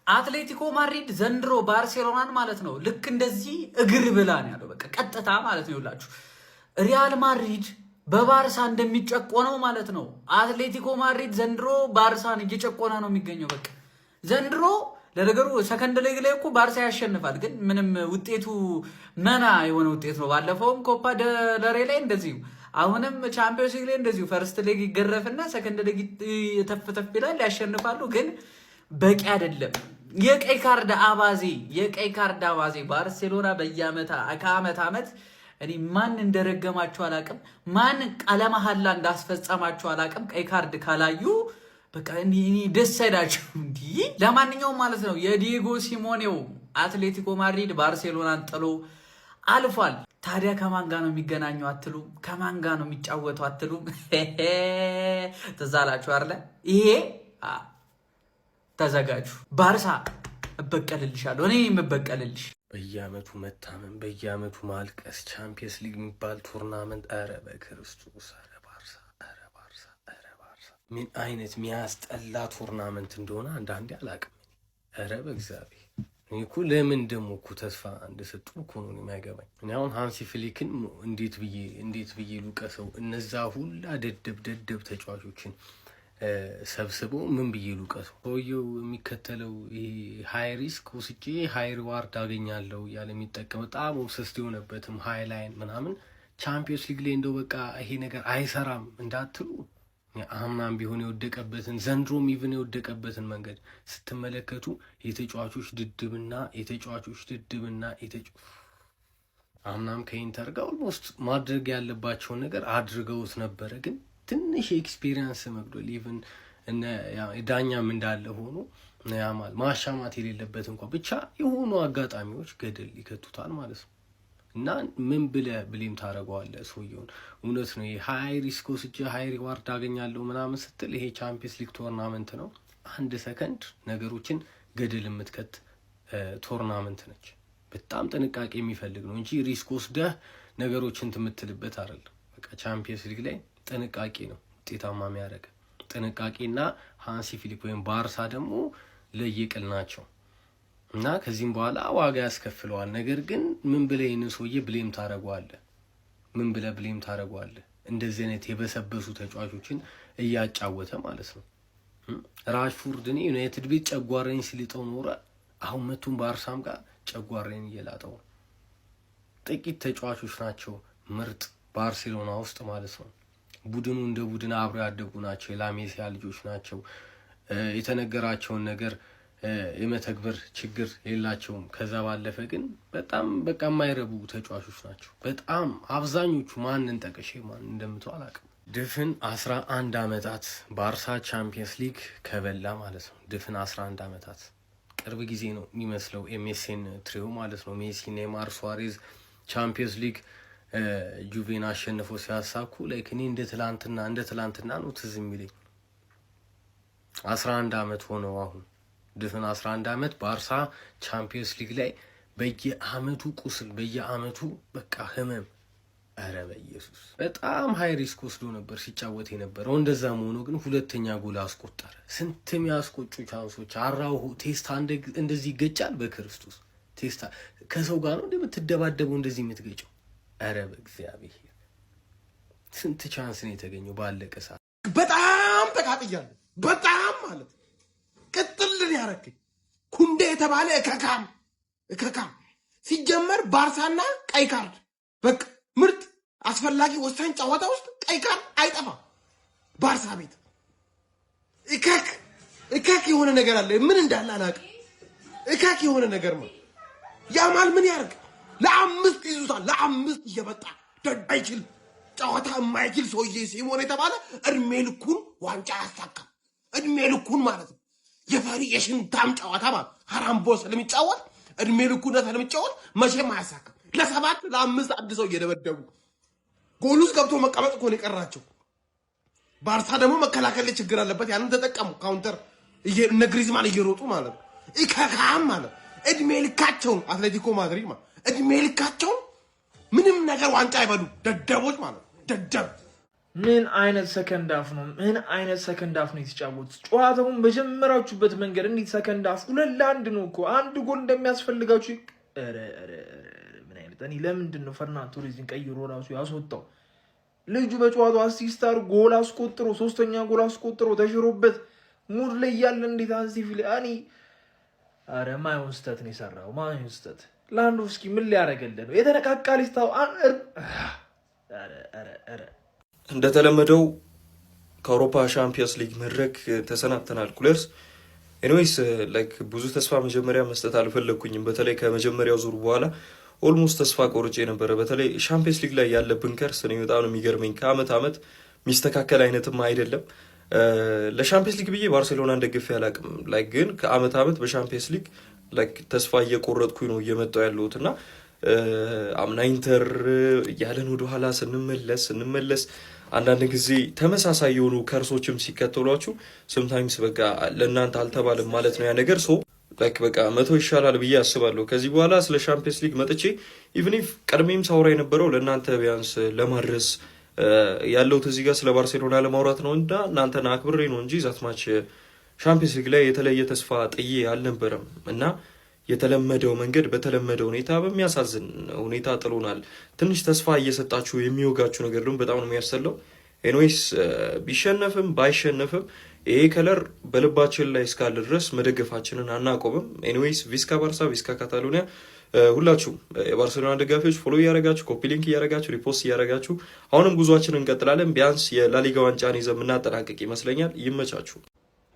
አትሌቲኮ ማድሪድ ዘንድሮ ባርሴሎናን ማለት ነው ልክ እንደዚህ እግር ብላ ነው ያለው። በቃ ቀጥታ ማለት ነው ይላችሁ ሪያል ማድሪድ በባርሳ እንደሚጨቆነው ማለት ነው። አትሌቲኮ ማድሪድ ዘንድሮ ባርሳን እየጨቆነ ነው የሚገኘው። በቃ ዘንድሮ ለነገሩ ሰከንድ ሌግ ላይ እኮ ባርሳ ያሸንፋል፣ ግን ምንም ውጤቱ መና የሆነ ውጤት ነው። ባለፈውም ኮፓ ደሬ ላይ እንደዚሁ፣ አሁንም ቻምፒዮንስ ሊግ ላይ እንደዚሁ ፈርስት ሌግ ይገረፍና ሰከንድ ሌግ ተፍተፍ ይላል፣ ያሸንፋሉ፣ ግን በቂ አይደለም። የቀይ ካርድ አባዜ ባርሴሎና ከዓመት ዓመት እኔ ማን እንደረገማቸው አላቅም፣ ማን ቃለ መሐላ እንዳስፈጸማቸው አላቅም። ቀይ ካርድ ካላዩ በቃ እኔ ደስ አይላችሁ እንዴ? ለማንኛውም ማለት ነው የዲየጎ ሲሞኔው አትሌቲኮ ማድሪድ ባርሴሎናን ጥሎ አልፏል። ታዲያ ከማን ጋር ነው የሚገናኘው አትሉም? ከማን ጋር ነው የሚጫወተው አትሉም? ተዛላችሁ አይደለ? ይሄ ተዘጋጁ። ባርሳ እበቀልልሻለሁ፣ እኔ የምበቀልልሽ። በየአመቱ መታመን፣ በየአመቱ ማልቀስ፣ ቻምፒየንስ ሊግ የሚባል ቱርናመንት፣ ኧረ በክርስቶስ፣ ኧረ ባርሳ፣ ኧረ ባርሳ፣ ኧረ ባርሳ። ምን አይነት የሚያስጠላ ቱርናመንት እንደሆነ አንዳንዴ አላቅም። ኧረ በእግዚአብሔር እኔ እኮ ለምን ደግሞ እኮ ተስፋ እንደሰጡ እኮ ነው የማይገባኝ። እኔ አሁን ሃንሲ ፍሊክን እንዴት ብዬ ልውቀሰው? እነዛ ሁላ ደደብ ተጫዋቾችን ሰብስበው ምን ብዬ ልውቀሰው? ሰውየው የሚከተለው ሃይ ሪስክ ወስጄ ሃይ ሪዋርድ አገኛለሁ እያለ የሚጠቀም በጣም ኦብሰስድ የሆነበትም ሃይ ላይን ምናምን ቻምፒዮንስ ሊግ ላይ እንደው በቃ ይሄ ነገር አይሰራም እንዳትሉ፣ አምናም ቢሆን የወደቀበትን ዘንድሮም ኢቭን የወደቀበትን መንገድ ስትመለከቱ የተጫዋቾች ድድብና አምናም ከኢንተር ጋር ኦልሞስት ማድረግ ያለባቸውን ነገር አድርገውት ነበረ፣ ግን ትንሽ የኤክስፔሪንስ መግደል ኢቭን ዳኛም እንዳለ ሆኖ ያማል ማሻማት የሌለበት እንኳን ብቻ የሆኑ አጋጣሚዎች ገደል ይከቱታል ማለት ነው። እና ምን ብሌም ታደርገዋለህ ሰውየውን? እውነት ነው ይሄ ሃይ ሪስክ ወስጄ ሃይ ሪዋርድ አገኛለሁ ምናምን ስትል ይሄ ቻምፒየንስ ሊግ ቶርናመንት ነው። አንድ ሰከንድ ነገሮችን ገደል የምትከት ቶርናመንት ነች። በጣም ጥንቃቄ የሚፈልግ ነው እንጂ ሪስክ ወስደህ ነገሮችን ትምትልበት አይደለም። በቃ ቻምፒየንስ ሊግ ላይ ጥንቃቄ ነው ውጤታማ የሚያደርግ። ጥንቃቄና ሃንሲ ፍሊክ ወይም ባርሳ ደግሞ ለየቅል ናቸው እና ከዚህም በኋላ ዋጋ ያስከፍለዋል። ነገር ግን ምን ብለህ ይህንን ሰውዬ ብሌም ታደርገዋለህ? እንደዚህ አይነት የበሰበሱ ተጫዋቾችን እያጫወተ ማለት ነው። ራሽፎርድ እኔ ዩናይትድ ቤት ጨጓራኝ ሲልጠው ኖረ፣ አሁን መቱን ባርሳም ጋር ጨጓራኝ እየላጠው። ጥቂት ተጫዋቾች ናቸው ምርጥ ባርሴሎና ውስጥ ማለት ነው። ቡድኑ እንደ ቡድን አብረው ያደጉ ናቸው። የላሜሲያ ልጆች ናቸው። የተነገራቸውን ነገር የመተግበር ችግር የላቸውም። ከዛ ባለፈ ግን በጣም በቃ የማይረቡ ተጫዋቾች ናቸው። በጣም አብዛኞቹ ማንን ጠቅሼ ማን እንደምተው አላውቅም። ድፍን 11 ዓመታት ባርሳ ቻምፒየንስ ሊግ ከበላ ማለት ነው። ድፍን 11 ዓመታት ቅርብ ጊዜ ነው የሚመስለው። ኤምኤስኤን ትሪዮ ማለት ነው። ሜሲ፣ ኔይማር፣ ሱዋሬዝ ቻምፒየንስ ሊግ ጁቬን አሸንፎ ሲያሳኩ ላይክ እኔ እንደ ትላንትና ነው ትዝ የሚለኝ። 11 ዓመት ሆነው አሁን ድፍን 11 ዓመት ባርሳ ቻምፒየንስ ሊግ ላይ በየአመቱ ቁስል፣ በየአመቱ በቃ ህመም። ኧረ በኢየሱስ በጣም ሃይ ሪስክ ወስዶ ነበር ሲጫወት የነበረው። እንደዛም ሆኖ ግን ሁለተኛ ጎል አስቆጠረ። ስንት የሚያስቆጩ ቻንሶች። አራው ቴስታ እንደዚህ ይገጫል። በክርስቶስ ቴስታ ከሰው ጋር ነው እንደምትደባደበው እንደዚህ የምትገጨው። ኧረ በእግዚአብሔር ስንት ቻንስ ነው የተገኘው ባለቀ ሰዓት። በጣም ተቃጥያለሁ። በጣም ማለት ቅጥልን ያረከኝ ኩንዴ የተባለ እከካም ሲጀመር ባርሳና ቀይ ካርድ በቃ ምርጥ አስፈላጊ ወሳኝ ጨዋታ ውስጥ ቀይ ካርድ አይጠፋም። ባርሳ ቤት እከክ የሆነ ነገር አለ። ምን እንዳለ አላውቅም። እከክ የሆነ ነገር ነው። ያማል ምን ያርግ? ለአምስት ይዙታል። ለአምስት እየመጣ አይችል ጨዋታ የማይችል ሰውዬ ሲሞን የተባለ እድሜ ልኩን ዋንጫ ያሳካም። እድሜ ልኩን ማለት ነው። የፈሪ የሽንታም ጨዋታ ማለት ሀራምቦ ስለሚጫወት እድሜ ልኩን ስለሚጫወት መቼም አያሳካም። ለ7-5 አንድ ሰው እየደበደቡ ጎል ውስጥ ገብቶ መቀመጥ እኮ ነው የቀራቸው። ባርሳ ደግሞ መከላከል ላይ ችግር አለበት። ያንን ተጠቀሙ። ካውንተር እነ ግሪዝማን እየሮጡ ማለት ነው። ኢካካም ማለት እድሜ ልካቸውን አትሌቲኮ ማድሪድ ማለት እድሜ ልካቸውን ምንም ነገር ዋንጫ አይበሉ ደደቦች ማለት ደደብ። ምን አይነት ሰከንድ አፍ ነው? ምን አይነት ሰከንድ አፍ ነው የተጫወቱት? ጨዋታውን በጀመራችሁበት መንገድ እንዴት ሰከንድ አፍ 2-1 ነው እኮ አንድ ጎል እንደሚያስፈልጋችሁ ምን አይነት እኔ ለምንድን ነው ፈርናንዶ ቶሬዝን ቀይሮ ራሱ ያስወጣው? ልጁ በጨዋታው አሲስታር ጎል አስቆጥሮ 3ኛ ጎል አስቆጥሮ ተሽሮበት ሙድ ላይ ያለ እንዴት አንሲ ፊል እኔ ማይሆን ስህተት ነው የሰራው። ማይሆን ስህተት ላንዶቭስኪ ምን ሊያደርግልን ነው? የተነቃቃ ሊስታው እንደተለመደው ከአውሮፓ ሻምፒየንስ ሊግ መድረክ ተሰናብተናል። ኩለርስ ኤኒዌይስ ላይክ ብዙ ተስፋ መጀመሪያ መስጠት አልፈለግኩኝም። በተለይ ከመጀመሪያው ዙር በኋላ ኦልሞስት ተስፋ ቆርጬ ነበረ። በተለይ ሻምፒየንስ ሊግ ላይ ያለብን ከርስ ነው በጣም ነው የሚገርመኝ። ከአመት አመት የሚስተካከል አይነትም አይደለም። ለሻምፒየንስ ሊግ ብዬ ባርሴሎናን ደግፌ አላውቅም። ላይክ ግን ከአመት አመት በሻምፒየንስ ሊግ ላይክ ተስፋ እየቆረጥኩኝ ነው እየመጣሁ ያለሁት እና አምና ኢንተር ያለን ወደኋላ ስንመለስ አንዳንድ ጊዜ ተመሳሳይ የሆኑ ከርሶችም ሲከተሏችሁ sometimes በቃ ለእናንተ አልተባለም ማለት ነው ያ ነገር ሶ ላይክ በቃ መቶ ይሻላል ብዬ አስባለሁ። ከዚህ በኋላ ስለ ሻምፒየንስ ሊግ መጥቼ ኢቭን ኢፍ ቀድሜም ሳውራ የነበረው ለእናንተ ቢያንስ ለማድረስ ያለው እዚህ ጋር ስለ ባርሴሎና ለማውራት ነው እና እናንተን አክብሬ ነው እንጂ ዛትማች ሻምፒየንስ ሊግ ላይ የተለየ ተስፋ ጥዬ አልነበረም እና የተለመደው መንገድ በተለመደው ሁኔታ በሚያሳዝን ሁኔታ ጥሎናል። ትንሽ ተስፋ እየሰጣችሁ የሚወጋችሁ ነገር ደግሞ በጣም ነው የሚያሰለው። ኤኒዌይስ ቢሸነፍም ባይሸነፍም ይሄ ከለር በልባችን ላይ እስካለ ድረስ መደገፋችንን አናቆምም። ኤኒዌይስ ቪስካ ባርሳ፣ ቪስካ ካታሎኒያ። ሁላችሁም የባርሴሎና ደጋፊዎች ፎሎ እያደረጋችሁ ኮፒ ሊንክ እያደረጋችሁ ሪፖስት እያደረጋችሁ አሁንም ጉዟችንን እንቀጥላለን። ቢያንስ የላሊጋ ዋንጫን ይዘን የምናጠናቅቅ ይመስለኛል። ይመቻችሁ።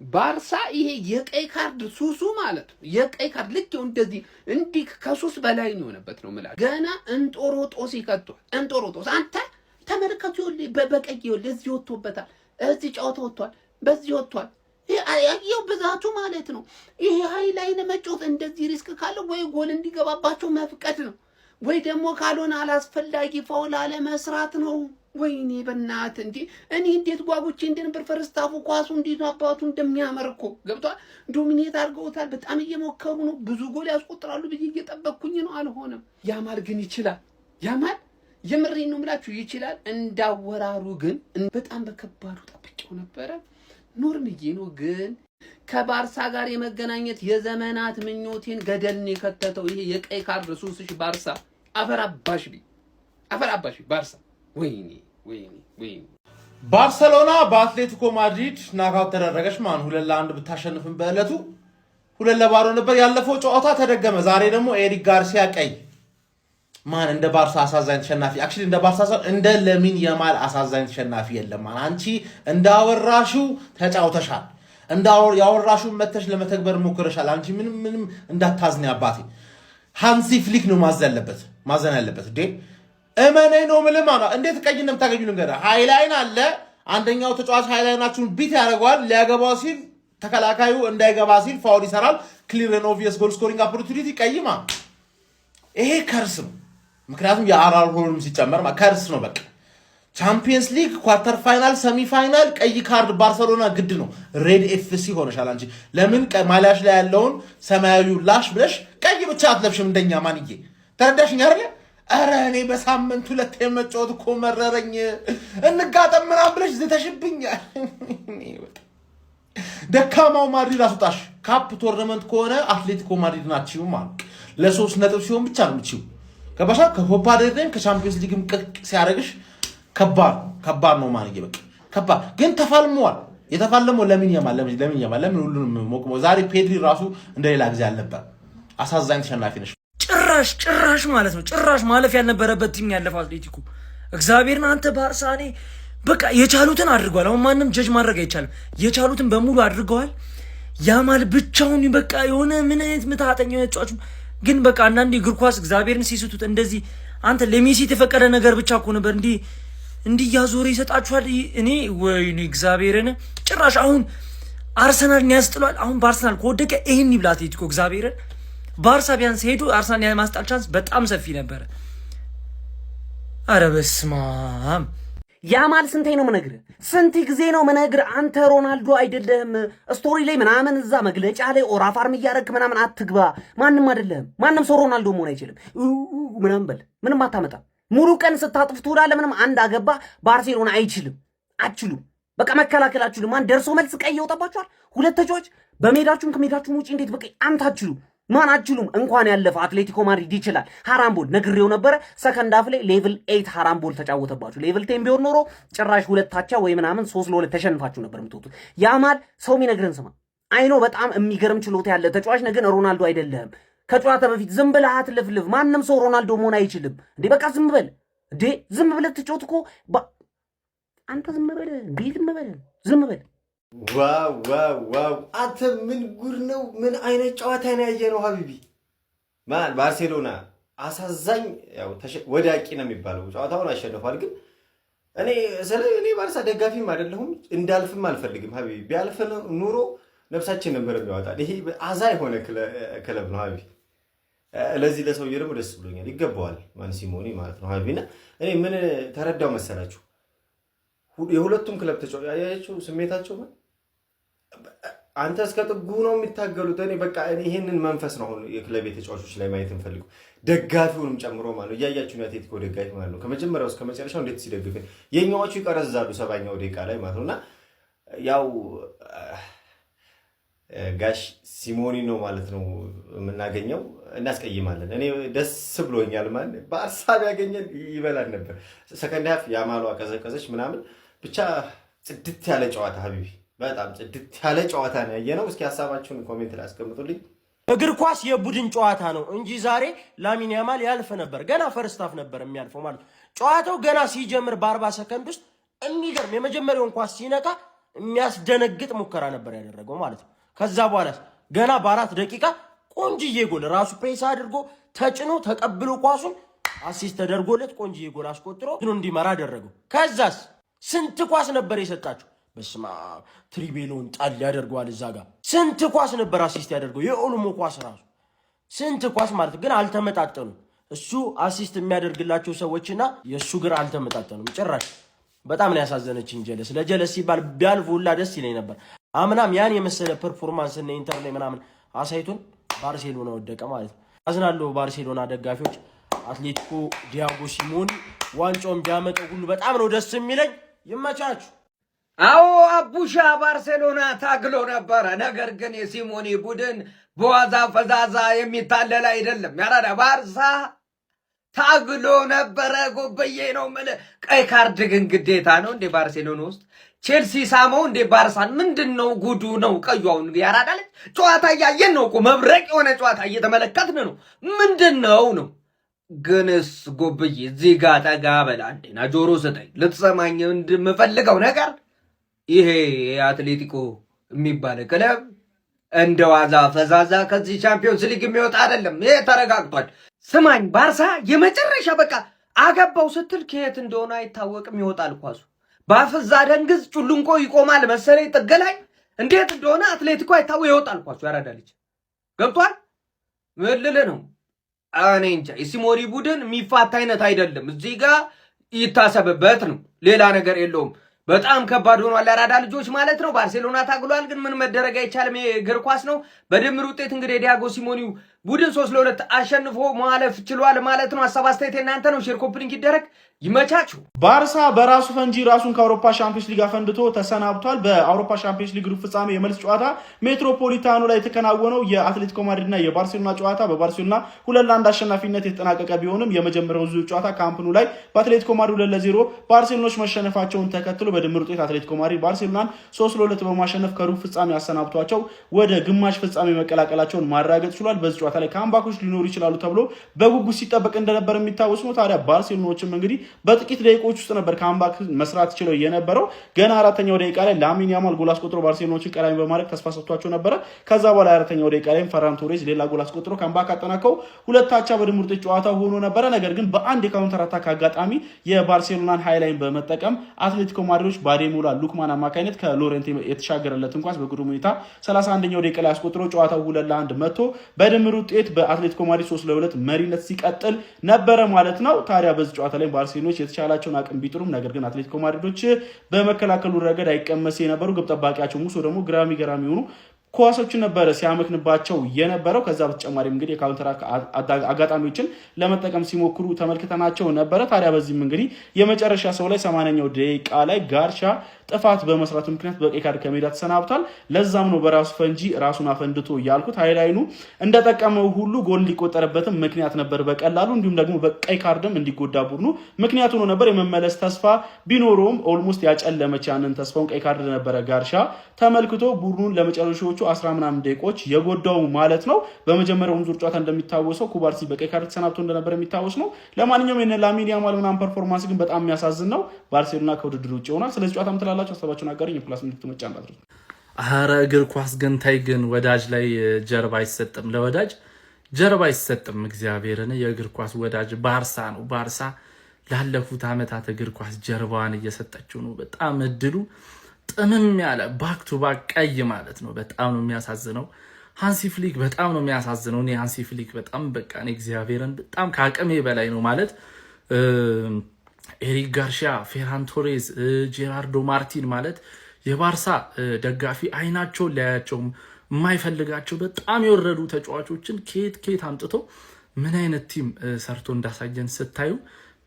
ባርሳ ይሄ የቀይ ካርድ ሱሱ ማለት ነው። የቀይ ካርድ ልክ እንደዚህ እንዲህ ከሱስ በላይ ነው የሆነበት ነው ማለት ገና እንጦሮጦስ ይከቷል። እንጦሮጦስ አንተ ተመልከቱ። በቀይ ይኸውልህ እዚህ ወጥቶበታል፣ እዚህ ጫወታ ወጥቷል፣ በዚህ ወጥቷል። ይሄው ብዛቱ ማለት ነው። ይሄ ሃይላይን መጫወት እንደዚህ ሪስክ ካለው ወይ ጎል እንዲገባባቸው መፍቀድ ነው ወይ ደግሞ ካልሆነ አላስፈላጊ ፋውል አለመስራት ነው። ወይኔ በእናት እንዴ እኔ እንዴት ጓጉቼ እንደነበር ፈርስታፉ ኳሱ እንዴት አባቱ እንደሚያመር እኮ ገብቷል። ዶሚኔት አድርገውታል። በጣም እየሞከሩ ነው። ብዙ ጎል ያስቆጥራሉ ብዬ እየጠበቅኩኝ ነው። አልሆነም። ያማል ግን ይችላል። ያማል የምሬን ነው የምላችሁ ይችላል። እንዳወራሩ ግን በጣም በከባዱ ጠብቄው ነበረ። ኖርምዬ ነው ግን ከባርሳ ጋር የመገናኘት የዘመናት ምኞቴን ገደልን የከተተው ይሄ የቀይ ካርድ ሱስሽ ባርሳ አፈራባሽ ባርሳ ወይኔ ባርሴሎና በአትሌቲኮ ማድሪድ ናካውት ተደረገች። ማን 2-1 ብታሸንፍም በእለቱ 2-0 ነበር ያለፈው ጨዋታ ተደገመ። ዛሬ ደግሞ ኤሪክ ጋርሲያ ቀይ። ማን እንደ ባርሳ አሳዛኝ ተሸናፊ አክቹሊ እንደ ባርሳ እንደ ለሚን የማል አሳዛኝ ተሸናፊ የለም። ማን አንቺ እንዳወራሽው ተጫውተሻል። ያወራሽው መተሽ ለመተግበር ሞክረሻል። አንቺ ምንም እንዳታዝኝ አባቴ። ሃንሲ ፍሊክ ነው ማዘን ያለበት እንዴ እመኔ ነው ምንም አና እንዴት ቀይ እንደምታገኙ ልንገራ። ሃይላይን አለ። አንደኛው ተጫዋች ሃይላይናችሁን ቢት ያደርገዋል። ሊያገባው ሲል ተከላካዩ እንዳይገባ ሲል ፋውል ይሰራል። ክሊር ኤንድ ኦብቪየስ ጎል ስኮሪንግ ኦፖርቹኒቲ ቀይማ። ይሄ ከርስ ነው። ምክንያቱም የአራር ሆልም ሲጨመር ከርስ ነው። በቃ ቻምፒየንስ ሊግ ኳርተር ፋይናል፣ ሰሚ ፋይናል ቀይ ካርድ ባርሴሎና ግድ ነው። ሬድ ኤፍሲ ሆነሻል አንቺ። ለምን ማሊያሽ ላይ ያለውን ሰማያዊ ላሽ ብለሽ ቀይ ብቻ አትለብሽም? እንደኛ ማንዬ ተረዳሽኝ አይደል? አረ እኔ በሳምንት 2 የመጫወት እኮ መረረኝ። እንጋጠም ምናምን ብለሽ ዝተሽብኛል። ደካማው ማድሪድ አስወጣሽ። ካፕ ቶርናመንት ከሆነ አትሌቲኮ ማድሪድ ናችሁ ማለት ለ3 ነጥብ ሲሆን ብቻ ነው የምትችይው። ከባሻ ከኮፓ ዴል ከቻምፒየንስ ሊግም ቅቅ ሲያደርግሽ ከባድ ነው ማለት በቃ ከባድ። ግን ተፋልመዋል። የተፋለመው ለምን ሁሉንም ሞቅሞ ዛሬ ፔድሪ ራሱ እንደሌላ ጊዜ አልነበር። አሳዛኝ ተሸናፊ ነሽ። ጭራሽ ማለት ነው። ጭራሽ ማለፍ ያልነበረበት ቲም ያለፈው አትሌቲኮ። እግዚአብሔርን አንተ ባርሳኔ በቃ የቻሉትን አድርገዋል። አሁን ማንም ጀጅ ማድረግ አይቻልም። የቻሉትን በሙሉ አድርገዋል። ያማል ብቻውን በቃ የሆነ ምን አይነት ምታጠኛ ተጫዋች ግን በቃ አንዳንዴ እግር ኳስ እግዚአብሔርን ሲስቱት እንደዚህ አንተ ለሜሲ የተፈቀደ ነገር ብቻ እኮ ነበር እንዲህ ያዞረ ይሰጣችኋል። እኔ ወይኔ እግዚአብሔርን ጭራሽ አሁን አርሰናልን ያስጥሏል። አሁን በአርሰናል ከወደቀ ይሄን ይብላ አትሌቲኮ እግዚአብሔርን። ባርሳ ቢያንስ ሄዱ አርሰናል የማስጣል ቻንስ በጣም ሰፊ ነበር። አረ በስመ አብ ያማል ስንቴ ነው መነግር? ስንት ጊዜ ነው መነግር? አንተ ሮናልዶ አይደለም። ስቶሪ ላይ ምናምን እዛ መግለጫ ላይ ኦራፋርም እያደረክ ምናምን አትግባ። ማንም አይደለም። ማንም ሰው ሮናልዶ መሆን አይችልም። ምናምን በል ምንም አታመጣም። ሙሉ ቀን ስታጥፍ ትውላለህ። ምንም አንድ አገባ ባርሴሎና አይችልም። አትችሉም። በቃ መከላከል አትችሉም። ማን ደርሶ መልስ ቀይ ይወጣባችኋል። ሁለት ተጫዋች በሜዳችሁም ከሜዳችሁም ውጪ እንዴት በቃ አንተ አትችሉም። ማን አትችሉም። እንኳን ያለፈ አትሌቲኮ ማድሪድ ይችላል። ሃራምቦል ነግሬው ነበረ። ሰከንድ ሃፍ ላይ ሌቭል 8 ሃራምቦል ተጫወተባችሁ። ሌቭል 10 ቢሆን ኖሮ ጭራሽ ሁለታቻ ወይ ምናምን 3-2 ተሸንፋችሁ ነበር የምትወጡት። ያማል ሰው የሚነግረን ስማ። አይኖ በጣም የሚገርም ችሎታ ያለ ተጫዋች ነው፣ ግን ሮናልዶ አይደለም። ከጨዋታ በፊት ዝም ብለህ አትለፍልፍ። ማንም ሰው ሮናልዶ መሆን አይችልም እንዴ። በቃ ዝም በል እንዴ። ዝም ብለህ ትጮት እኮ አንተ ዝም በል እንዴ። ዝም በል ዋው አንተ ምን ጉድ ነው? ምን አይነት ጨዋታ ነው ያየነው? ሀቢቢ ማን ባርሴሎና አሳዛኝ ያው ወዳቂ ነው የሚባለው። ጨዋታውን አሸንፏል፣ ግን እኔ ባርሳ ደጋፊም አይደለሁም እንዳልፍም አልፈልግም። ሀቢቢ ቢያልፍ ኑሮ ነፍሳችን ነበር የሚያወጣል። ይሄ አዛ የሆነ ክለብ ነው ሀቢቢ። ለዚህ ለሰውዬ ደግሞ ደስ ብሎኛል፣ ይገባዋል። ማን ሲሞኒ ማለት ነው ሀቢቢና እኔ ምን ተረዳው መሰላችሁ? የሁለቱም ክለብ ተጫዋቾች ስሜታቸው አንተ እስከ ጥጉ ነው የሚታገሉት። እኔ በቃ ይሄንን መንፈስ ነው አሁን የክለብ ተጫዋቾች ላይ ማየት እንፈልጉ፣ ደጋፊውንም ጨምሮ ማለት ነው። እያያችሁ ነው አትሌቲኮ ደጋፊ ማለት ነው ከመጀመሪያው እስከ መጨረሻው እንዴት ሲደግፍ፣ የኛዎቹ ይቀረዛሉ 70ኛው ደቂቃ ላይ ማለት ነውና ያው ጋሽ ሲሞኒ ነው ማለት ነው የምናገኘው። እናስቀይማለን። እኔ ደስ ብሎኛል። ማን በአርሳ ቢያገኘን ይበላል ነበር። ሰከንድ ሃፍ ያማሉ አቀዘቀዘች ምናምን ብቻ ጽድት ያለ ጨዋታ ሀቢቢ፣ በጣም ጽድት ያለ ጨዋታ ነው ያየነው። እስኪ ሀሳባችሁን ኮሜንት ላይ አስቀምጡልኝ። እግር ኳስ የቡድን ጨዋታ ነው እንጂ ዛሬ ላሚን ያማል ያልፍ ነበር። ገና ፈርስት ሃፍ ነበር የሚያልፈው ማለት ነው። ጨዋታው ገና ሲጀምር በ40 ሰከንድ ውስጥ የሚገርም የመጀመሪያውን ኳስ ሲነካ የሚያስደነግጥ ሙከራ ነበር ያደረገው ማለት ነው። ከዛ በኋላ ገና በ4 ደቂቃ ቆንጅዬ ጎል ራሱ ፕሬስ አድርጎ ተጭኖ ተቀብሎ ኳሱን አሲስት ተደርጎለት ቆንጅዬ ጎል አስቆጥሮ እንዲመራ አደረገው። ከዛስ ስንት ኳስ ነበር የሰጣቸው? በስማ ትሪቤሎን ጣል ያደርገዋል። እዛ ጋር ስንት ኳስ ነበር አሲስት ያደርገው? የኦልሞ ኳስ ራሱ ስንት ኳስ ማለት ግን አልተመጣጠኑም። እሱ አሲስት የሚያደርግላቸው ሰዎችና የእሱ ግር አልተመጣጠኑም ጭራሽ። በጣም ነው ያሳዘነችኝ። ጀለስ ለጀለስ ሲባል ቢያልፍ ሁላ ደስ ይለኝ ነበር። አምናም ያን የመሰለ ፐርፎርማንስ እና ኢንተር ላይ ምናምን አሳይቶን ባርሴሎና ወደቀ ማለት ነው። አዝናለሁ ባርሴሎና ደጋፊዎች። አትሌቲኮ ዲያጎ ሲሞኒ ዋንጫውን ቢያመጣው ሁሉ በጣም ነው ደስ የሚለኝ። ይመቻችሁ። አዎ አቡሻ ባርሴሎና ታግሎ ነበረ። ነገር ግን የሲሞኒ ቡድን በዋዛ ፈዛዛ የሚታለል አይደለም። ያራዳ ባርሳ ታግሎ ነበረ። ጎበዬ ነው የምልህ። ቀይ ካርድ ግን ግዴታ ነው እንዴ ባርሴሎና ውስጥ? ቼልሲ ሳመው እንዴ ባርሳን? ምንድነው ጉዱ ነው? ቀዩውን ያራዳ ልጅ ጨዋታ እያየን ነው እኮ መብረቅ የሆነ ጨዋታ እየተመለከትን ነው። ምንድነው ነው ግንስ? ጎበዬ እዚህ ጋር ጠጋ በላ እንዴና ጆሮ ስጠኝ ልትሰማኝ እንደምፈልገው ነገር። ይሄ የአትሌቲኮ የሚባል ክለብ እንደ ዋዛ ፈዛዛ ከዚህ ቻምፒዮንስ ሊግ የሚወጣ አይደለም። ይሄ ተረጋግጧል። ስማኝ ባርሳ የመጨረሻ በቃ አገባው ስትል ከየት እንደሆነ አይታወቅም ይወጣል ኳሱ። ባፍዛ ደንግዝ ጩልንቆ ይቆማል መሰለኝ ጥግ ላይ እንዴት እንደሆነ አትሌቲኮ አይታወቅ ይወጣል ኳሱ። ያራዳ ልጅ ገብቷል። ምልል ነው እኔ እንጃ። የሲሞኒ ቡድን የሚፋታ አይነት አይደለም። እዚህ ጋር ይታሰብበት ነው፣ ሌላ ነገር የለውም። በጣም ከባድ ሆኗል ያራዳ ልጆች ማለት ነው። ባርሴሎና ታግሏል፣ ግን ምን መደረግ አይቻልም። እግር ኳስ ነው። በድምር ውጤት እንግዲህ ዲያጎ ሲሞኒው ቡድን 3-2 አሸንፎ ማለፍ ችሏል ማለት ነው። ሀሳብ አስተያየት እናንተ ነው። ሼር ኮፕሊንግ ይደረግ። ይመቻችሁ። ባርሳ በራሱ ፈንጂ ራሱን ከአውሮፓ ሻምፒዮንስ ሊግ አፈንድቶ ተሰናብቷል። በአውሮፓ ሻምፒዮንስ ሊግ ሩብ ፍጻሜ የመልስ ጨዋታ ሜትሮፖሊታኖ ላይ የተከናወነው የአትሌቲኮ ማድሪድና የባርሴሎና ጨዋታ በባርሴሎና 2-1 አሸናፊነት የተጠናቀቀ ቢሆንም የመጀመሪያው ዙር ጨዋታ ካምፕኑ ላይ በአትሌቲኮ ማድሪድ 2-0 ባርሴሎናዎች መሸነፋቸውን ተከትሎ በድምር ውጤት አትሌቲኮ ማድሪድ ባርሴሎናን 3-2 በማሸነፍ ከሩብ ፍጻሜ ያሰናብቷቸው ወደ ግማሽ ፍጻሜ መቀላቀላቸውን ማረጋገጥ ችሏል። በዚህ ጨዋታ ላይ ካምባኮች ሊኖሩ ይችላሉ ተብሎ በጉጉት ሲጠበቅ እንደነበር የሚታወስ ነው። ታዲያ ባርሴሎናዎችም እንግዲህ በጥቂት ደቂቆች ውስጥ ነበር ካምባክ መስራት ችለው የነበረው። ገና 4ኛው ደቂቃ ላይ ላሚን ያማል ጎል አስቆጥሮ ባርሴሎናዎችን ቀዳሚ በማድረግ ተስፋ ሰጥቷቸው ነበረ። ከዛ በኋላ 4ኛው ደቂቃ ላይ ፈራን ቶሬዝ ሌላ ጎል አስቆጥሮ ካምባክ አጠናቀው 2-2 በድምር ውጤት ጨዋታው ሆኖ ነበረ። ነገር ግን በአንድ የካውንተር አታክ አጋጣሚ የባርሴሎናን ሃይላይን በመጠቀም አትሌቲኮ ማድሪዶች ባዴሞላ ሉክማን አማካኝነት ከሎሬንቴ የተሻገረለትን ኳስ በግሩም ሁኔታ 31ኛው ደቂቃ ላይ አስቆጥሮ ጨዋታው 2-1 መጥቶ በድምር ውጤት በአትሌቲኮ ማድሪድ 3-2 መሪነት ሲቀጥል ነበረ ማለት ነው። ታዲያ በዚህ ጨዋታ ላይ ባርሴሎናዎች የተቻላቸውን አቅም ቢጥሩም ነገር ግን አትሌቲኮ ማድሪዶች በመከላከሉ ረገድ አይቀመስ የነበሩ ግብ ጠባቂያቸው ሙሶ ደግሞ ግራሚ ሆኑ ኳሶችን ነበረ ሲያመክንባቸው የነበረው። ከዛ በተጨማሪም እንግዲህ የካውንተር አጋጣሚዎችን ለመጠቀም ሲሞክሩ ተመልክተናቸው ነበረ። ታዲያ በዚህም እንግዲህ የመጨረሻ ሰው ላይ 80ኛው ደቂቃ ላይ ጋርሻ ጥፋት በመስራቱ ምክንያት በቀይ ካርድ ከሜዳ ተሰናብቷል። ለዛም ነው በራሱ ፈንጂ ራሱን አፈንድቶ ያልኩት። ሃይላይኑ እንደጠቀመው ሁሉ ጎል ሊቆጠረበትም ምክንያት ነበር በቀላሉ እንዲሁም ደግሞ በቀይ ካርድም እንዲጎዳ ቡድኑ ምክንያቱ ነው ነበር። የመመለስ ተስፋ ቢኖረውም ኦልሞስት ያጨለመች ያንን ተስፋውን ቀይ ካርድ ነበረ ጋርሻ ተመልክቶ ቡድኑን ለመጨረሻዎቹ 10 ምናምን ደቂቆች የጎዳው ማለት ነው። በመጀመሪያው ዙር ጨዋታ እንደሚታወሰው ኩባርሲ በቀይ ካርድ ተሰናብቶ እንደነበር የሚታወስ ነው። ለማንኛውም የነ ላሚን ያማል ምናምን ፐርፎርማንስ ግን በጣም የሚያሳዝን ነው። ባርሴሎና ከውድድር ውጭ ይሆናል። ስለዚህ ጨዋታ ምትላላችሁ ሀሳባችሁን አጋሩኝ። የፕላስ ምልክቱ መጫን አድርጉ። አረ እግር ኳስ ግን ታይ ግን ወዳጅ ላይ ጀርባ አይሰጥም፣ ለወዳጅ ጀርባ አይሰጥም። እግዚአብሔርን የእግር ኳስ ወዳጅ ባርሳ ነው። ባርሳ ላለፉት ዓመታት እግር ኳስ ጀርባዋን እየሰጠችው ነው። በጣም እድሉ ጥምም ያለ ባክ ቱ ባክ ቀይ ማለት ነው። በጣም ነው የሚያሳዝነው። ሃንሲ ፍሊክ በጣም ነው የሚያሳዝነው። እኔ ሃንሲ ፍሊክ በጣም በቃ እኔ እግዚአብሔርን በጣም ከአቅሜ በላይ ነው ማለት ኤሪክ ጋርሺያ፣ ፌራን ቶሬዝ፣ ጄራርዶ ማርቲን ማለት የባርሳ ደጋፊ አይናቸውን ሊያያቸውም የማይፈልጋቸው በጣም የወረዱ ተጫዋቾችን ከየት አምጥቶ ምን አይነት ቲም ሰርቶ እንዳሳየን ስታዩ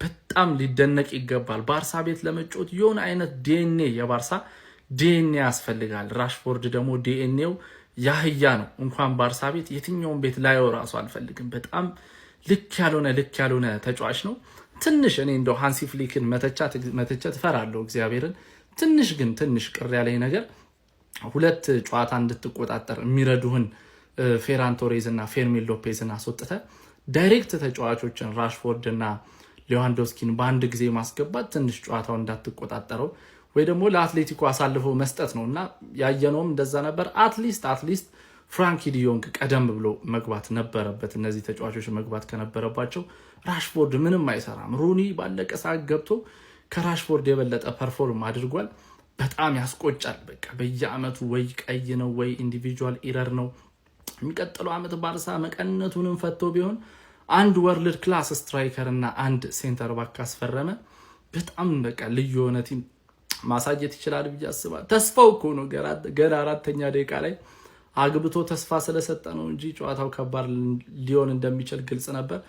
በጣም ሊደነቅ ይገባል። ባርሳ ቤት ለመጫወት የሆነ አይነት ዲኤንኤ የባርሳ ዲኤንኤ ያስፈልጋል። ራሽፎርድ ደግሞ ዲኤንኤው ያህያ ነው። እንኳን ባርሳ ቤት የትኛውን ቤት ላየው ራሱ አልፈልግም። በጣም ልክ ያልሆነ ተጫዋች ነው። ትንሽ እኔ እንደው ሃንሲ ፍሊክን መተቸት እፈራለሁ እግዚአብሔርን። ትንሽ ቅር ያለኝ ነገር ሁለት ጨዋታ እንድትቆጣጠር የሚረዱህን ፌራን ቶሬዝ እና ፌርሚን ሎፔዝን አስወጥተ ዳይሬክት ተጫዋቾችን ራሽፎርድ እና ሌዋንዶስኪን በአንድ ጊዜ ማስገባት ትንሽ ጨዋታው እንዳትቆጣጠረው ወይ ደግሞ ለአትሌቲኮ አሳልፈው መስጠት ነው እና ያየነውም እንደዛ ነበር። አትሊስት ፍራንኪ ዲዮንግ ቀደም ብሎ መግባት ነበረበት። እነዚህ ተጫዋቾች መግባት ከነበረባቸው ራሽፎርድ ምንም አይሰራም። ሩኒ ባለቀ ሰዓት ገብቶ ከራሽፎርድ የበለጠ ፐርፎርም አድርጓል። በጣም ያስቆጫል። በቃ በየአመቱ ወይ ቀይ ነው ወይ ኢንዲቪጁዋል ኢረር ነው። የሚቀጥለው አመት ባርሳ መቀነቱንም ፈቶ ቢሆን አንድ ወርልድ ክላስ ስትራይከር እና አንድ ሴንተር ባክ አስፈረመ። በጣም በቃ ልዩ የሆነ ቲም ማሳየት ይችላል ብዬ አስባለሁ። ተስፋው እኮ ነው ገና 4ኛ ደቂቃ ላይ አግብቶ ተስፋ ስለሰጠ ነው እንጂ ጨዋታው ከባድ ሊሆን እንደሚችል ግልጽ ነበር።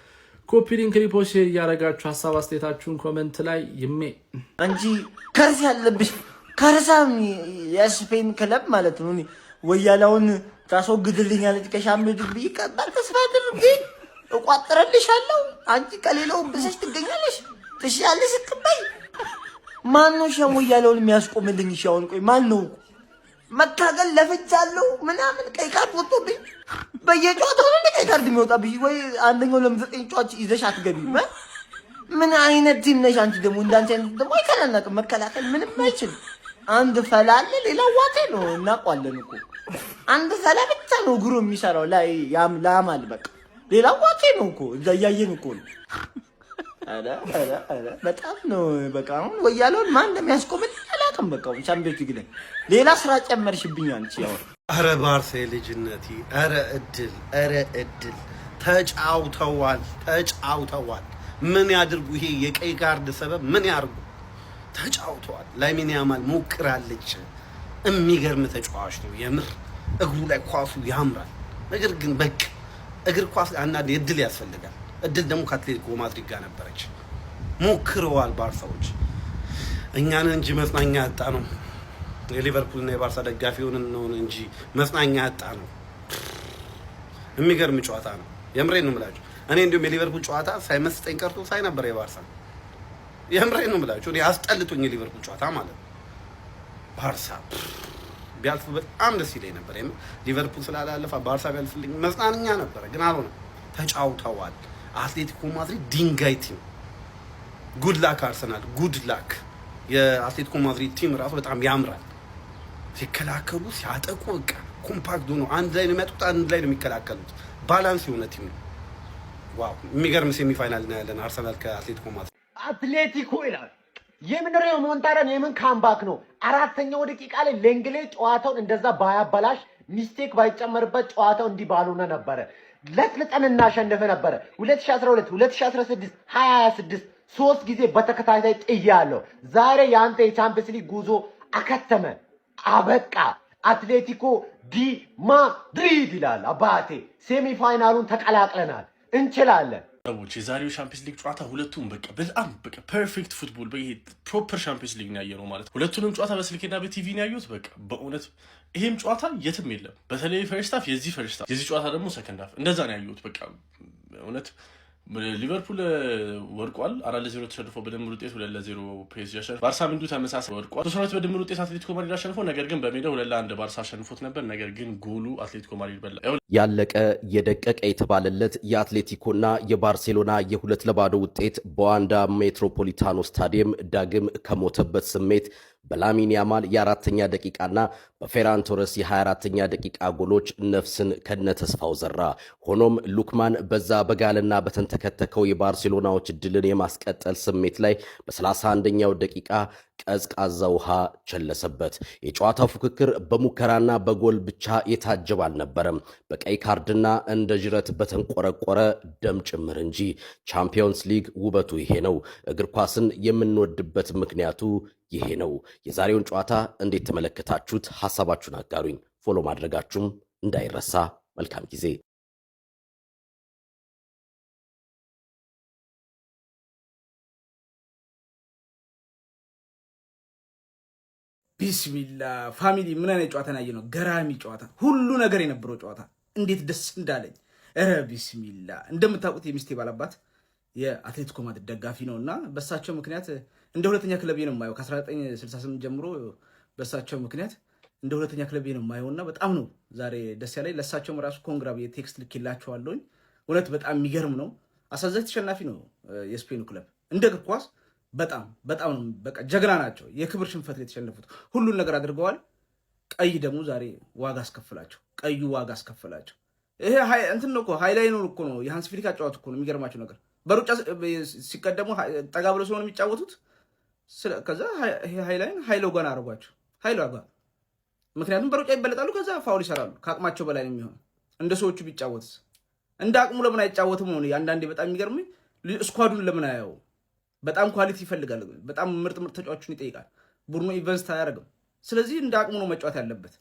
ኮፒ ሊንክ ሪፖስት እያደረጋችሁ ሀሳብ አስተያየታችሁን ኮሜንት ላይ ይሜ አንቺ ከርስ ያለብሽ ከርሳም የስፔን ክለብ ማለት ነው ወያላውን ታስወግድልኛለች ከሻምፒዮንስ ሊግ ይቀባል ተስፋ አድርጌ እቋጥረልሻለሁ። አንቺ ከሌላው ብሰሽ ትገኛለሽ ትሻለሽ ስትበይ ማን ነው ወያላውን የሚያስቆምልኝ? ሻውን ቆይ ማን ነው? መታገል ለፍቻለሁ ምናምን ቀይ ካርድ ወጥቶብኝ በየጨዋታው ነው ቀይ ካርድ የሚወጣብኝ። ወይ አንደኛው ለምዘጠኝ ጨዋታ ይዘሽ አትገቢም። ምን አይነት ቲም ነሽ አንቺ? ደግሞ እንዳንቺ አይነት ደግሞ አይከላናቅም። መከላከል ምንም አይችል። አንድ ፈላ አለ፣ ሌላው ዋቴ ነው። እናውቃለን እኮ አንድ ፈላ ብቻ ነው እግሩ የሚሰራው ላይ ያማል። በቃ ሌላው ዋቴ ነው እኮ እዛ እያየን እኮ ነው። አረ በጣም ነው በቃ አሁን ወያለውን ማን እንደሚያስቆምልኝ አላውቅም። በቃ ቻምፒዮንስ ሊግ ላይ ሌላ ስራ ጨመርሽብኝ አንቺ። ያው አረ ባርሳ ልጅነቴ፣ አረ እድል ተጫውተዋል። ምን ያድርጉ? ይሄ የቀይ ካርድ ሰበብ ምን ያርጉ? ተጫውተዋል። ላሚን ያማል ሞክራለች። የሚገርም ተጫዋች ነው የምር። እግሩ ላይ ኳሱ ያምራል። ነገር ግን በቃ እግር ኳስ አንዳንዴ እድል ያስፈልጋል። እድል ደግሞ ከአትሌቲኮ ማድሪድ ጋር ነበረች። ሞክረዋል ባርሳዎች። እኛን እንጂ መጽናኛ ያጣ ነው። የሊቨርፑልና የባርሳ ደጋፊ ሆነን ነው እንጂ መጽናኛ ያጣ ነው። የሚገርም ጨዋታ ነው። የምሬን ነው የምላችሁ። እኔ እንዲሁም የሊቨርፑል ጨዋታ ሳይመስጠኝ ቀርቶ ሳይ ነበር የባርሳ። የምሬን ነው የምላችሁ። እኔ አስጠልቶኝ የሊቨርፑል ጨዋታ ማለት ነው። ባርሳ ቢያልፍ በጣም ደስ ይለኝ ነበር። ሊቨርፑል ስላላለፈ ባርሳ ቢያልፍልኝ መጽናኛ ነበረ፣ ግን አልሆነም። ተጫውተዋል። አትሌቲኮ ማድሪድ ድንጋይ ቲም። ጉድ ላክ አርሰናል፣ ጉድ ላክ። የአትሌቲኮ ማድሪድ ቲም ራሱ በጣም ያምራል። ሲከላከሉ ሲያጠቁ በቃ ኮምፓክት ሆኖ አንድ ላይ ነው የሚያጠቁት፣ አንድ ላይ ነው የሚከላከሉት። ባላንስ የሆነ ቲም ነው። ዋው! የሚገርም ሴሚፋይናል ነው ያለን አርሰናል ከአትሌቲኮ ማድሪድ። አትሌቲኮ ይላል የምንሬው ሞንታረን የምን ካምባክ ነው። 4ኛው ደቂቃ ላይ ሌንግሌ ጨዋታውን እንደዛ ባያበላሽ ሚስቴክ ባይጨመርበት ጨዋታው እንዲህ ባልሆነ ነበረ። ለጥልጠን እናሸንፍ ነበረ። 2012 2016 2026 3 ጊዜ በተከታታይ ጥያለሁ። ዛሬ ያንተ የቻምፒየንስ ሊግ ጉዞ አከተመ፣ አበቃ። አትሌቲኮ ዲ ማድሪድ ይላል አባቴ። ሴሚ ፋይናሉን ተቀላቅለናል፣ እንችላለን። ሰዎች የዛሬው ሻምፒየንስ ሊግ ጨዋታ ሁለቱም በጣም ፐርፌክት ፉትቦል ፕሮፐር ሻምፒየንስ ሊግ ነው ያየነው ማለት። ሁለቱንም ጨዋታ በስልኬና በቲቪ ነው ያዩት። በእውነት ይሄም ጨዋታ የትም የለም። በተለይ ፈርስት ሃፍ የዚህ ጨዋታ ደግሞ ሰከንድ ሃፍ እንደዛ ነው ያዩት። እውነት ሊቨርፑል ወድቋል 4-0 ተሸንፎ በድምር ውጤት 2-0 ፒኤስጂ አሸንፎ። ባርሳ ምንዱ ተመሳሳይ ወድቋል 3-2 በድምር ውጤት አትሌቲኮ ማድሪድ አሸንፎ። ነገር ግን በሜዳው 2-1 ባርሳ አሸንፎት ነበር። ነገር ግን ጎሉ አትሌቲኮ ማድሪድ በላ። ያለቀ የደቀቀ የተባለለት የአትሌቲኮና የባርሴሎና የ2-0 ውጤት በዋንዳ ሜትሮፖሊታኖ ስታዲየም ዳግም ከሞተበት ስሜት በላሚን ያማል የ4ኛ ደቂቃና በፌራን ቶረስ የ24ኛ ደቂቃ ጎሎች ነፍስን ከነተስፋው ዘራ። ሆኖም ሉክማን በዛ በጋልና በተንተከተከው የባርሴሎናዎች ድልን የማስቀጠል ስሜት ላይ በ31ኛው ደቂቃ ቀዝቃዛ ውሃ ቸለሰበት። የጨዋታው ፉክክር በሙከራና በጎል ብቻ የታጀበ አልነበረም፣ በቀይ ካርድና እንደ ጅረት በተንቆረቆረ ደም ጭምር እንጂ። ቻምፒዮንስ ሊግ ውበቱ ይሄ ነው። እግር ኳስን የምንወድበት ምክንያቱ ይሄ ነው። የዛሬውን ጨዋታ እንዴት ተመለከታችሁት? ሐሳባችሁን አጋሩኝ። ፎሎ ማድረጋችሁም እንዳይረሳ። መልካም ጊዜ። ቢስሚላ ፋሚሊ ምን አይነት ጨዋታ ነው ያየነው? ገራሚ ጨዋታ፣ ሁሉ ነገር የነበረው ጨዋታ እንዴት ደስ እንዳለኝ። ኧረ ቢስሚላ። እንደምታውቁት የሚስቴ ባላባት የአትሌቲኮ ማድሪድ ደጋፊ ነው እና በሳቸው ምክንያት እንደ ሁለተኛ ክለቤ ነው የማየው። ከ1968 ጀምሮ በሳቸው ምክንያት እንደ ሁለተኛ ክለቤ ነው የማየው እና በጣም ነው ዛሬ ደስ ያለኝ። ለሳቸውም ራሱ ኮንግራ የቴክስት ልኬላቸዋለሁኝ። እውነት በጣም የሚገርም ነው። አሳዛኝ ተሸናፊ ነው የስፔኑ ክለብ። እንደ እግር ኳስ በጣም ነው በቃ ጀግና ናቸው። የክብር ሽንፈት ላይ የተሸነፉት ሁሉን ነገር አድርገዋል። ቀይ ደግሞ ዛሬ ዋጋ አስከፍላቸው። ቀዩ ዋጋ አስከፍላቸው። ይሄ እንትን ነው እኮ ሃይላይ ነው እኮ ነው የሃንስ ፍሊክ አጫዋት እኮ ነው። የሚገርማቸው ነገር በሩጫ ሲቀደሙ ጠጋ ብለው ስለሆነ የሚጫወቱት ከዛ ሃይላይን ሃይሎ ጋር አድርጓቸው ሃይሎ ጋር። ምክንያቱም በሩጫ ይበለጣሉ፣ ከዛ ፋውል ይሰራሉ። ከአቅማቸው በላይ ነው የሚሆነው። እንደ ሰዎቹ ቢጫወትስ እንደ አቅሙ ለምን አይጫወትም ነው አንዳንዴ በጣም የሚገርመኝ። ስኳዱን ለምን አያው? በጣም ኳሊቲ ይፈልጋል። በጣም ምርጥ ተጫዋቾችን ይጠይቃል። ቡድኑ ኢንቨስት አያደርግም። ስለዚህ እንደ አቅሙ ነው መጫወት ያለበት።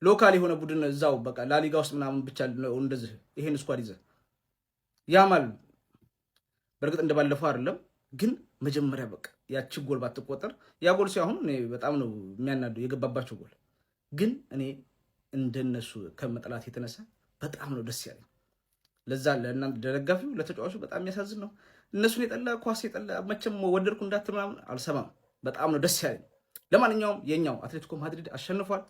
ሎካል የሆነ ቡድን እዛው በቃ ላሊጋ ውስጥ ምናምን ብቻ እንደዚህ ይሄን ስኳድ ይዘ ያማል። በእርግጥ እንደባለፈው አይደለም፣ ግን መጀመሪያ በቃ ያቺ ጎል ባትቆጠር ያ ጎል ሲሆን እኔ በጣም ነው የሚያናዱ የገባባቸው ጎል። ግን እኔ እንደነሱ ከመጥላት የተነሳ በጣም ነው ደስ ያለኝ። ለዛ ለእናንተ ደጋፊው ለተጫዋቹ በጣም የሚያሳዝን ነው። እነሱን የጠላ ኳስ የጠላ መቼም ወደድኩ እንዳትል ምናምን አልሰማም። በጣም ነው ደስ ያለኝ። ለማንኛውም የኛው አትሌቲኮ ማድሪድ አሸንፏል።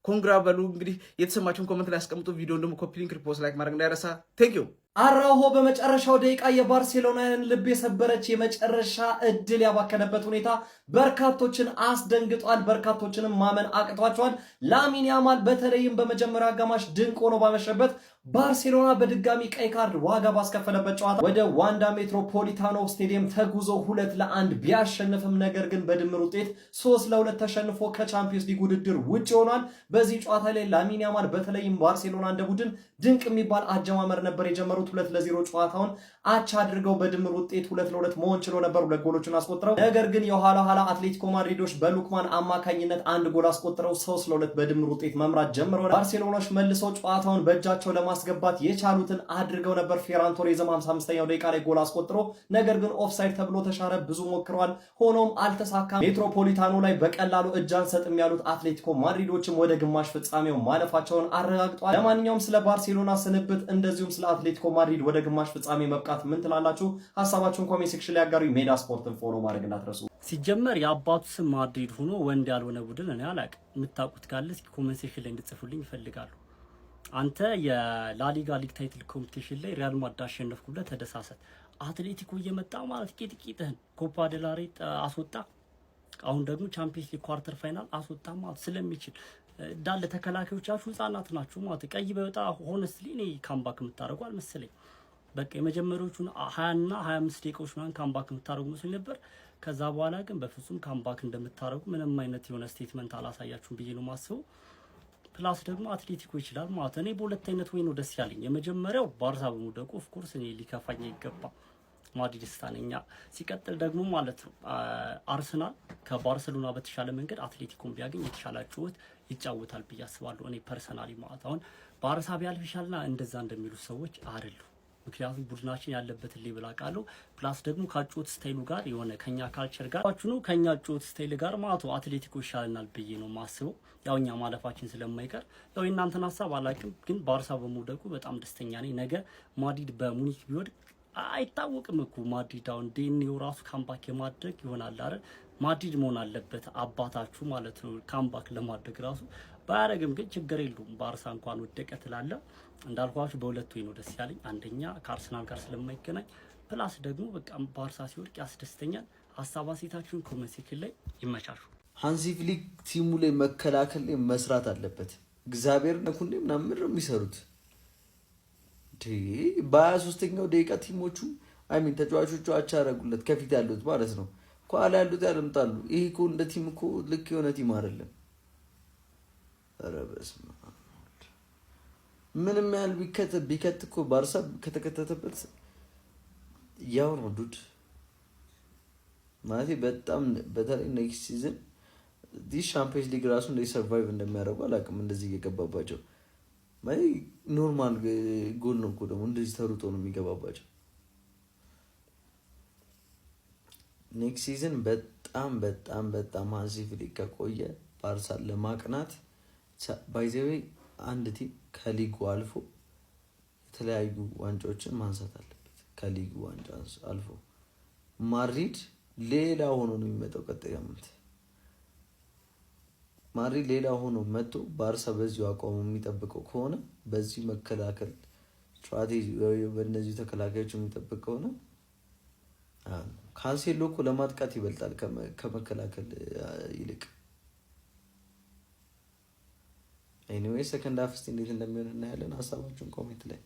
ኮንግራ በሉ። እንግዲህ የተሰማችሁን ኮመንት ላይ አስቀምጡ። ቪዲዮን ደግሞ ኮፒ ሊንክ፣ ሪፖስት፣ ላይክ ማድረግ እንዳይረሳ። ቴንክ ዩ። አራሆ በመጨረሻው ደቂቃ የባርሴሎናን ልብ የሰበረች የመጨረሻ እድል ያባከነበት ሁኔታ በርካቶችን አስደንግጧል። በርካቶችንም ማመን አቅቷቸዋል። ላሚን ያማል በተለይም በመጀመሪያ አጋማሽ ድንቅ ሆኖ ባመሸበት ባርሴሎና በድጋሚ ቀይ ካርድ ዋጋ ባስከፈለበት ጨዋታ ወደ ዋንዳ ሜትሮፖሊታኖ ስቴዲየም ተጉዞ 2-1 ቢያሸንፍም ነገር ግን በድምር ውጤት 3-2 ተሸንፎ ከቻምፒዮንስ ሊግ ውድድር ውጭ ሆኗል። በዚህ ጨዋታ ላይ ላሚን ያማል በተለይም ባርሴሎና እንደ ቡድን ድንቅ የሚባል አጀማመር ነበር የጀመሩት። 2-0 ጨዋታውን አቻ አድርገው በድምር ውጤት 2-2 መሆን ችሎ ነበር። 2 ጎሎችን አስቆጥረው ነገር ግን የኋላ ኋላ አትሌቲኮ ማድሪዶች በሉክማን አማካኝነት 1 ጎል አስቆጥረው 3-2 በድምር ውጤት መምራት ጀምረው ባርሴሎናዎች መልሰው ጨዋታውን በእጃቸው ለማስገባት የቻሉትን አድርገው ነበር። ፌራን ቶሬዝም 55ኛው ደቂቃ ላይ ጎል አስቆጥሮ ነገር ግን ኦፍሳይድ ተብሎ ተሻረ። ብዙ ሞክረዋል፣ ሆኖም አልተሳካም። ሜትሮፖሊታኖ ላይ በቀላሉ እጅ አንሰጥም ያሉት አትሌቲኮ ማድሪዶችም ወደ ግማሽ ፍጻሜው ማለፋቸውን አረጋግጧል። ለማንኛውም ስለ ባርሴሎና ስንብት እንደዚሁም ስለ አትሌቲኮ ማድሪድ ወደ ግማሽ ፍጻሜ መብቃት ምን ትላላችሁ? ሐሳባችሁን ኮሜንት ሴክሽን ላይ አጋሩ። ሜዳ ስፖርትን ፎሎ ማድረግ እንዳትረሱ። ሲጀመር የአባቱ ስም ማድሪድ ሆኖ ወንድ ያልሆነ ቡድን እኔ አላውቅም። የምታውቁት ካለ እስኪ ኮሜንት ሴክሽን ላይ እንድትጽፉልኝ ይፈልጋሉ። አንተ የላሊጋ ሊግ ታይትል ኮምፒቲሽን ላይ ሪያል ማድሪድ አሸነፍኩ ብለህ ተደሳሰት። አትሌቲኮ እየመጣ ማለት ቂጥቂጥህን ኮፓ ዴላሬ አስወጣ። አሁን ደግሞ ቻምፒየንስ ሊግ ኳርተር ፋይናል አስወጣ ማለት ስለሚችል እንዳለ ተከላካዮቻችሁ ህፃናት ናችሁ ማለት ቀይ በወጣ ሆነስትሊ እኔ ካምባክ የምታደርጉ አልመሰለኝ። በቃ የመጀመሪያዎቹን 20 እና 25 ደቂቃዎች ምናምን ካምባክ የምታደርጉ መስሎኝ ነበር። ከዛ በኋላ ግን በፍጹም ካምባክ እንደምታደርጉ ምንም አይነት የሆነ ስቴትመንት አላሳያችሁም ብዬ ነው ማስበው። ፕላስ ደግሞ አትሌቲኮ ይችላል ማለት እኔ በሁለት አይነት ወይ ነው ደስ ያለኝ። የመጀመሪያው ባርሳ በመውደቁ ኦፍ ኮርስ እኔ ሊከፋኝ ይገባ ማድሪድስታ ነኝ። ሲቀጥል ደግሞ ማለት ነው አርሰናል ከባርሴሎና በተሻለ መንገድ አትሌቲኮን ቢያገኝ የተሻለ ጩኸት ይጫወታል ብዬ አስባለሁ። እኔ ፐርሰናሊ ማለት አሁን ባርሳ ቢያልፍ ይሻልና እንደዛ እንደሚሉ ሰዎች አይደሉም። ምክንያቱም ቡድናችን ያለበትን ሌብል አውቃለሁ። ፕላስ ደግሞ ከአጨዋወት ስታይሉ ጋር የሆነ ከኛ ካልቸር ጋር ነው ከኛ አጨዋወት ስታይል ጋር ማለት አትሌቲኮ ይሻለናል ብዬ ነው ማስበው። ያው እኛ ማለፋችን ስለማይቀር ያው የእናንተን ሀሳብ አላውቅም፣ ግን ባርሳ በመውደቁ በጣም ደስተኛ ነኝ። ነገ ማድሪድ በሙኒክ ቢወድቅ አይታወቅም እኮ ማድሪድ አሁን ዴኒው ራሱ ካምባክ የማድረግ ይሆናል አይደል? ማድሪድ መሆን አለበት አባታችሁ ማለት ነው ካምባክ ለማድረግ ራሱ ባያረግም ግን ችግር የለውም። ባርሳ እንኳን ወደቀ ትላለ እንዳልኳችሁ በሁለት ወይ ነው ደስ ያለኝ። አንደኛ ከአርሰናል ጋር ስለማይገናኝ ፕላስ ደግሞ በቃ ባርሳ ሲወድቅ ያስደስተኛል። ሀሳብ አስተያየታችሁን ኮሜንት ሴክሽን ላይ ይመቻችሁ። ሃንሲ ፍሊክ ቲሙ ላይ መከላከል ላይ መስራት አለበት። እግዚአብሔር ነኩንዴ ምናምን ነው የሚሰሩት። በ23ኛው ደቂቃ ቲሞቹ አይሚን ተጫዋቾቹ አቻ ያደረጉለት ከፊት ያሉት ማለት ነው። ከኋላ ያሉት ያለምጣሉ። ይሄ እኮ እንደ ቲም እኮ ልክ የሆነ ቲም አይደለም። ኧረ በስመ አብ ምንም ያህል ቢከት እኮ ባርሳ ከተከተተበት ያው ነው ዱድ ማለት በጣም በተለይ ኔክስት ሲዝን ዲስ ሻምፒየንስ ሊግ ራሱ እንደዚህ ሰርቫይቭ እንደሚያደርጉ አላውቅም። እንደዚህ እየገባባቸው ማለት ኖርማል ጎል ነው እኮ ደግሞ እንደዚህ ተሩጦ ነው የሚገባባቸው። ኔክስት ሲዝን በጣም በጣም በጣም ሃንሲ ፍሊክ ከቆየ ባርሳን ለማቅናት ባይዘዌ አንድ ቲም ከሊጉ አልፎ የተለያዩ ዋንጫዎችን ማንሳት አለበት። ከሊጉ ዋንጫ አልፎ ማድሪድ ሌላ ሆኖ ነው የሚመጣው። ቀጣይ ዓመት ማድሪድ ሌላ ሆኖ መጥቶ ባርሳ በዚሁ አቋሙ የሚጠብቀው ከሆነ በዚህ መከላከል ስትራቴጂ በእነዚህ ተከላካዮች የሚጠብቅ ከሆነ ካንሴሎ እኮ ለማጥቃት ይበልጣል ከመከላከል ይልቅ። ኤኒዌይ ሰከንድ ሃፍ እንዴት እንደሚሆን እናያለን። ሀሳባችሁን ኮሜንት ላይ